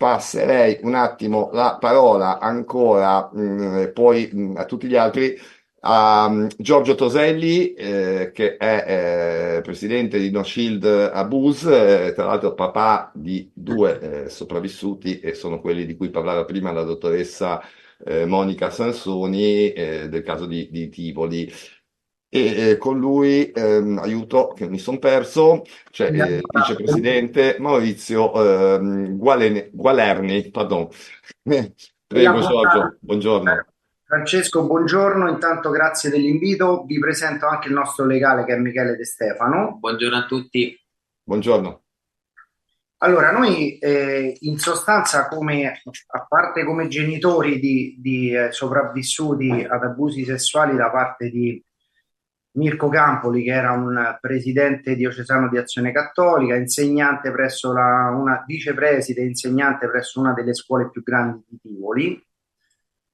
passerei un attimo la parola ancora, poi a tutti gli altri, a Giorgio Toselli, che è presidente di No Shield Abuse, tra l'altro papà di due sopravvissuti, e sono quelli di cui parlava prima la dottoressa Monica Sansoni, del caso di Tivoli. E con lui, aiuto che mi sono perso, c'è il vicepresidente Maurizio Gualerni, pardon. Prego Giorgio, buongiorno. Francesco, buongiorno, intanto grazie dell'invito. Vi presento anche il nostro legale che è Michele De Stefano. Buongiorno a tutti. Buongiorno. Allora, noi in sostanza, a parte come genitori di sopravvissuti ad abusi sessuali da parte di Mirko Campoli, che era un presidente diocesano di Azione Cattolica, insegnante presso una vicepreside, insegnante presso una delle scuole più grandi di Tivoli.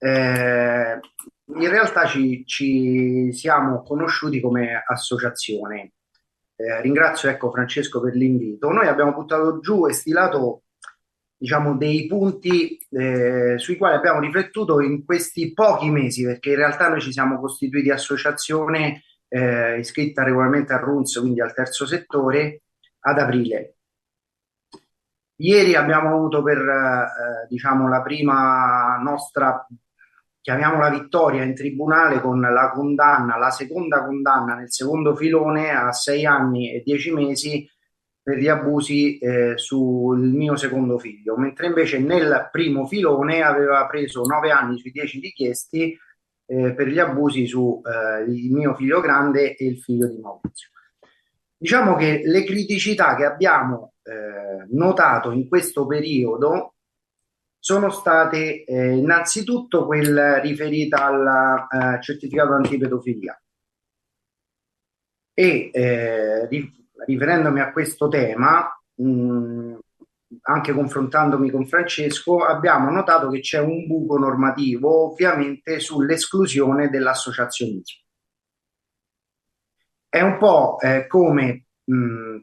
In realtà ci siamo conosciuti come associazione. Ringrazio, ecco, Francesco per l'invito. Noi abbiamo buttato giù e stilato, diciamo, dei punti sui quali abbiamo riflettuto in questi pochi mesi, perché in realtà noi ci siamo costituiti associazione iscritta regolarmente al RUNS, quindi al terzo settore, ad aprile. Ieri abbiamo avuto diciamo, la prima nostra, chiamiamola vittoria in tribunale, con la condanna, la seconda condanna nel secondo filone a 6 anni e 10 mesi per gli abusi sul mio secondo figlio, mentre invece nel primo filone aveva preso 9 anni sui 10 richiesti per gli abusi su il mio figlio grande e il figlio di Maurizio. Diciamo che le criticità che abbiamo notato in questo periodo sono state innanzitutto quelle riferite al certificato antipedofilia e riferendomi a questo tema, anche confrontandomi con Francesco, abbiamo notato che c'è un buco normativo ovviamente sull'esclusione dell'associazionismo. È un po' come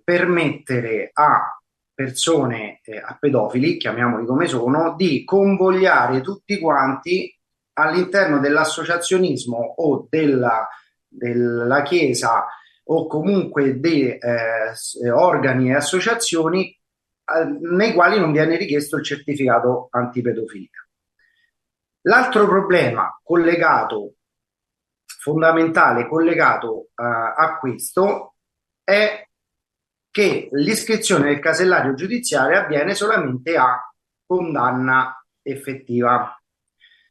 permettere a persone, a pedofili, chiamiamoli come sono, di convogliare tutti quanti all'interno dell'associazionismo o della Chiesa o comunque di organi e associazioni nei quali non viene richiesto il certificato antipedofilia. L'altro problema fondamentale collegato a questo è che l'iscrizione del casellario giudiziario avviene solamente a condanna effettiva.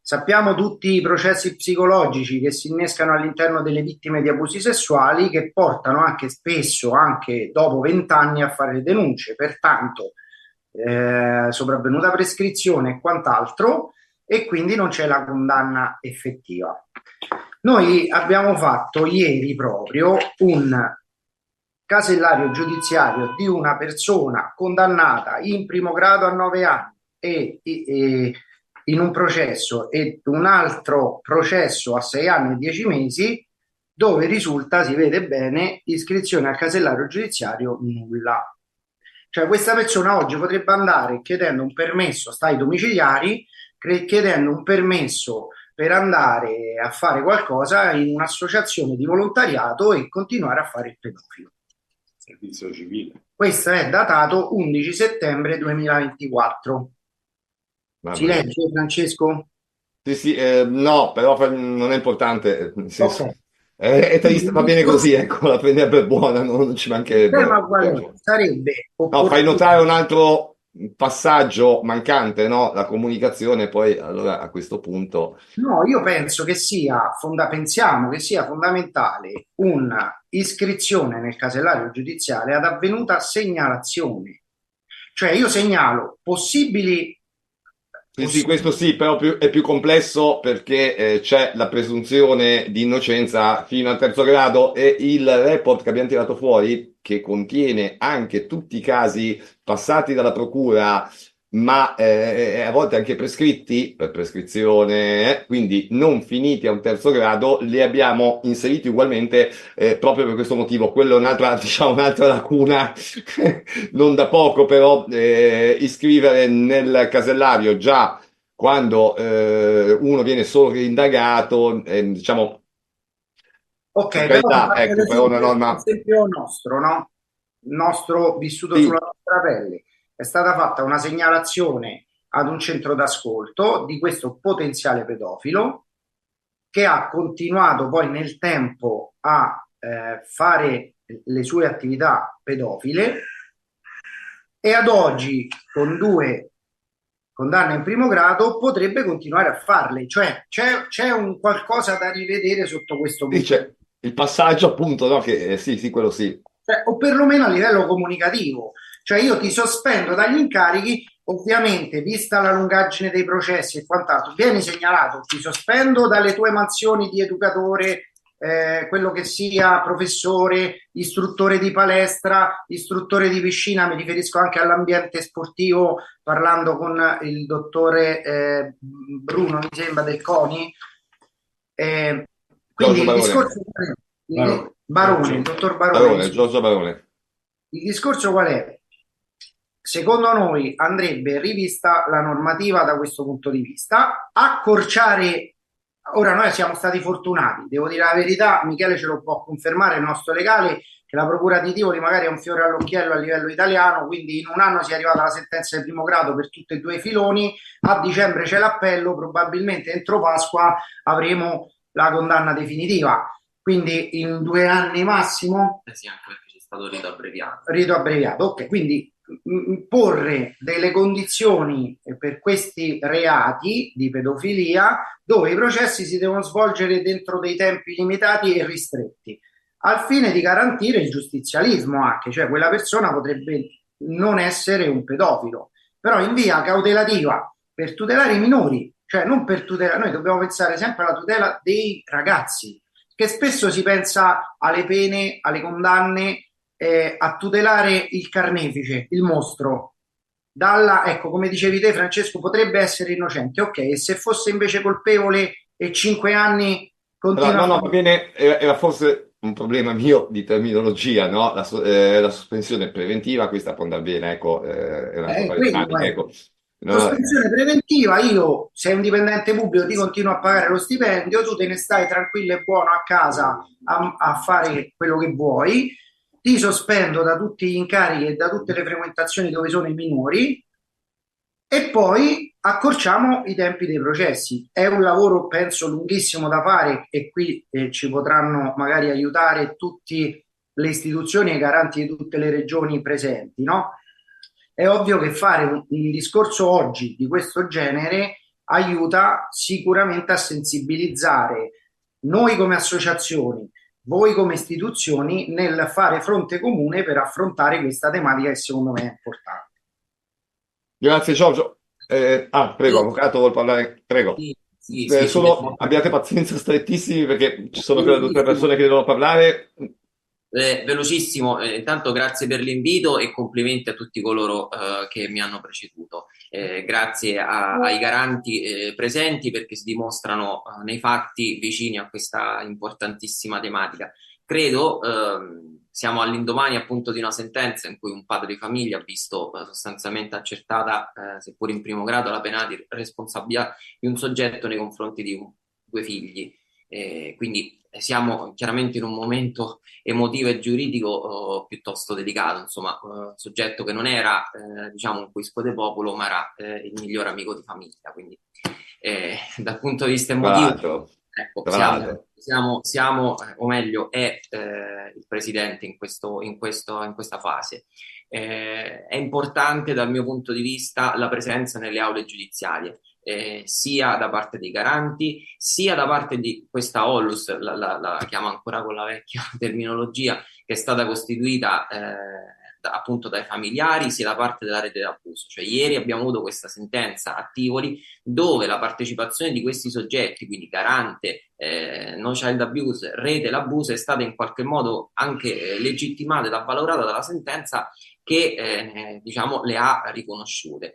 Sappiamo tutti i processi psicologici che si innescano all'interno delle vittime di abusi sessuali, che portano anche spesso, anche dopo 20 anni, a fare le denunce. Pertanto, sopravvenuta prescrizione e quant'altro, e quindi non c'è la condanna effettiva. Noi abbiamo fatto ieri proprio un casellario giudiziario di una persona condannata in primo grado a 9 anni e in un processo, e un altro processo a 6 anni e 10 mesi, dove risulta, si vede bene, iscrizione al casellario giudiziario nulla. Cioè questa persona oggi potrebbe andare chiedendo un permesso, stai domiciliari, chiedendo un permesso per andare a fare qualcosa in un'associazione di volontariato e continuare a fare il pedofilo. Servizio civile. Questo è datato 11 settembre 2024. Si legge, Francesco? Sì, sì, no, però non è importante, nel senso, Ok. è triste, va bene così, ecco, la prende per buona, non ci mancherebbe. Ma qual è? Sarebbe No, fai opportuno. notare un altro passaggio mancante, no? La comunicazione, poi allora a questo punto. No, io penso che pensiamo che sia fondamentale un'iscrizione nel casellario giudiziario ad avvenuta segnalazione. Cioè io segnalo possibili. Sì, sì, questo sì, però è più complesso perché c'è la presunzione di innocenza fino al terzo grado, e il report che abbiamo tirato fuori, che contiene anche tutti i casi passati dalla procura, ma a volte anche prescritti per prescrizione, quindi non finiti a un terzo grado, li abbiamo inseriti ugualmente proprio per questo motivo. Quello è un'altra, diciamo, un'altra lacuna, non da poco, però iscrivere nel casellario già quando uno viene sovrindagato, diciamo, Ok, per però ti carità, faccio ecco, però una norma. l'esempio nostro, no? Nostro vissuto sulla Sì, nostra pelle. È stata fatta una segnalazione ad un centro d'ascolto di questo potenziale pedofilo che ha continuato poi nel tempo a fare le sue attività pedofile e ad oggi, con due condanne in primo grado, potrebbe continuare a farle. Cioè c'è un qualcosa da rivedere sotto questo punto di dice il passaggio appunto, no, che sì, sì, quello sì. o perlomeno a livello comunicativo. Cioè io ti sospendo dagli incarichi, ovviamente, vista la lungaggine dei processi e quant'altro, vieni segnalato, ti sospendo dalle tue mansioni di educatore, quello che sia, professore, istruttore di palestra, istruttore di piscina, mi riferisco anche all'ambiente sportivo, parlando con il dottore Bruno, mi sembra, del CONI. Eh, quindi Giorgio il Barone, discorso è Barone, il dottor Barone, mi Barone, scusi. Giorgio Barone. Il discorso qual è? Secondo noi andrebbe rivista la normativa da questo punto di vista, accorciare, ora noi siamo stati fortunati, devo dire la verità, Michele ce lo può confermare, il nostro legale, che la Procura di Tivoli magari è un fiore all'occhiello a livello italiano, quindi in un anno si è arrivata la sentenza di primo grado per tutti e due i filoni, a dicembre c'è l'appello, probabilmente entro Pasqua avremo la condanna definitiva, quindi in 2 anni massimo. Sì, anche perché c'è stato rito abbreviato. Rito abbreviato, ok, quindi porre delle condizioni per questi reati di pedofilia dove i processi si devono svolgere dentro dei tempi limitati e ristretti, al fine di garantire il giustizialismo anche, cioè quella persona potrebbe non essere un pedofilo, però in via cautelativa per tutelare i minori, cioè non per tutelare, noi dobbiamo pensare sempre alla tutela dei ragazzi, che spesso si pensa alle pene, alle condanne a tutelare il carnefice, il mostro. Ecco, come dicevi te, Francesco, potrebbe essere innocente, ok, e se fosse invece colpevole e 5 anni Però, continua no, a no, fare. va bene, era forse un problema mio di terminologia, no? La sospensione preventiva, questa può andare bene, ecco, è una cosa Quello è. ecco. No, no, Sospensione preventiva, io sei un dipendente pubblico, ti continuo a pagare lo stipendio, tu te ne stai tranquillo e buono a casa a fare quello che vuoi, ti sospendo da tutti gli incarichi e da tutte le frequentazioni dove sono i minori e poi accorciamo i tempi dei processi. È un lavoro, penso, lunghissimo da fare e qui ci potranno magari aiutare tutte le istituzioni e i garanti di tutte le regioni presenti, no? È ovvio che fare un discorso oggi di questo genere aiuta sicuramente a sensibilizzare noi come associazioni, voi come istituzioni nel fare fronte comune per affrontare questa tematica che secondo me è importante. grazie Giorgio. Prego, Io, avvocato, vuol parlare? Prego. sì, sì, sì, ci Solo devo. abbiate pazienza strettissimi perché ci sono quelle due o tre Velocissimo. persone che devono parlare. Velocissimo, intanto grazie per l'invito e complimenti a tutti coloro che mi hanno preceduto. Grazie ai garanti presenti perché si dimostrano nei fatti vicini a questa importantissima tematica. Credo, siamo all'indomani appunto di una sentenza in cui un padre di famiglia ha visto sostanzialmente accertata, seppur in primo grado, la pena di responsabilità di un soggetto nei confronti di due figli. Quindi siamo chiaramente in un momento emotivo e giuridico piuttosto delicato, insomma, soggetto che non era, diciamo, un quisco de popolo, ma era il miglior amico di famiglia. Quindi, dal punto di vista Tra emotivo, l'altro, ecco, tra l'altro. o meglio, è il presidente in questa fase. È importante dal mio punto di vista la presenza nelle aule giudiziarie. Sia da parte dei garanti, sia da parte di questa Onlus, la chiamo ancora con la vecchia terminologia, che è stata costituita appunto dai familiari, sia da parte della rete d'abuso. Cioè, ieri abbiamo avuto questa sentenza a Tivoli dove la partecipazione di questi soggetti, quindi garante, no child abuse, rete l'abuso, è stata in qualche modo anche legittimata ed avvalorata dalla sentenza che diciamo le ha riconosciute.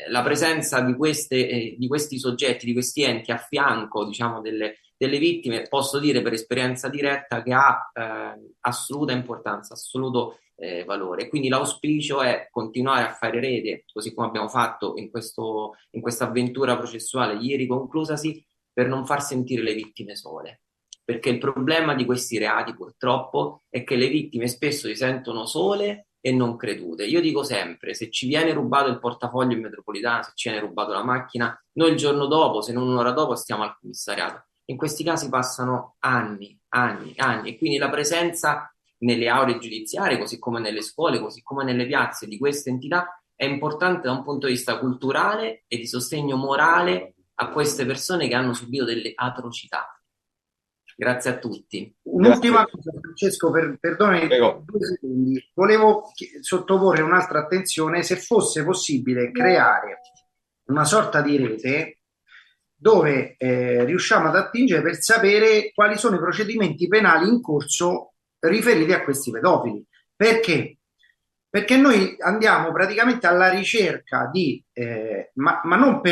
la presenza di questi soggetti, di questi enti a fianco, diciamo, delle vittime, posso dire per esperienza diretta che ha assoluta importanza, assoluto valore. Quindi l'auspicio è continuare a fare rete, così come abbiamo fatto in questa avventura processuale ieri conclusasi, per non far sentire le vittime sole. Perché il problema di questi reati, purtroppo, è che le vittime spesso si sentono sole e non credute. Io dico sempre, se ci viene rubato il portafoglio in metropolitana, se ci viene rubato la macchina, noi il giorno dopo, se non un'ora dopo, stiamo al commissariato. In questi casi passano anni, anni, anni, e quindi la presenza nelle aule giudiziarie, così come nelle scuole, così come nelle piazze di queste entità, è importante da un punto di vista culturale e di sostegno morale a queste persone che hanno subito delle atrocità. Grazie a tutti. Un'ultima cosa, Francesco, perdonami Prego. 2 secondi. Volevo sottoporre un'altra attenzione, se fosse possibile creare una sorta di rete dove riusciamo ad attingere per sapere quali sono i procedimenti penali in corso riferiti a questi pedofili. Perché? Perché noi andiamo praticamente alla ricerca ma non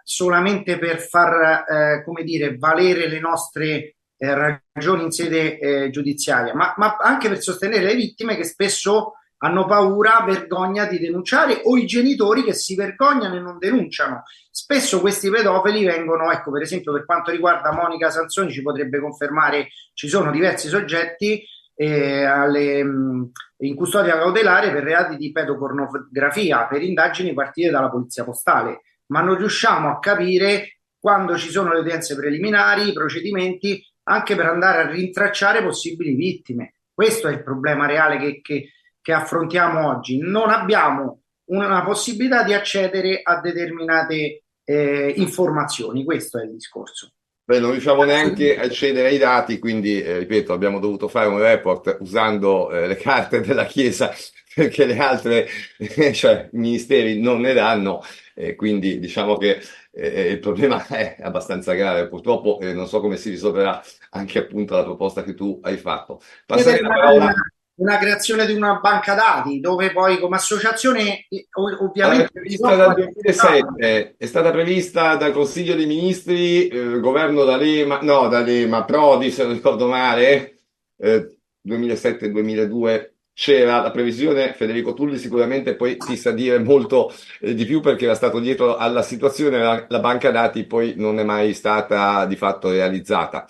solamente per far, come dire, valere le nostre ragioni in sede giudiziaria, ma anche per sostenere le vittime che spesso hanno paura, vergogna di denunciare, o i genitori che si vergognano e non denunciano. Spesso questi pedofili vengono, ecco, per esempio per quanto riguarda Monica Sansoni, ci potrebbe confermare, ci sono diversi soggetti in custodia cautelare per reati di pedopornografia, per indagini partite dalla polizia postale, ma non riusciamo a capire quando ci sono le udienze preliminari, i procedimenti, anche per andare a rintracciare possibili vittime. Questo è il problema reale che affrontiamo oggi. Non abbiamo una possibilità di accedere a determinate informazioni, questo è il discorso. Beh, non riusciamo neanche a accedere ai dati, quindi, ripeto, abbiamo dovuto fare un report usando le carte della Chiesa perché le altre, cioè i ministeri non ne danno, quindi diciamo che il problema è abbastanza grave. Purtroppo non so come si risolverà anche appunto la proposta che tu hai fatto. Passare la parola. Una creazione di una banca dati dove poi come associazione ovviamente È prevista dal 2007, è stata prevista dal Consiglio dei Ministri, governo D'Alema, Prodi se non ricordo male, 2007-2002 c'era la previsione. Federico Tulli sicuramente poi ti sa dire molto di più perché era stato dietro alla situazione, la banca dati poi non è mai stata di fatto realizzata.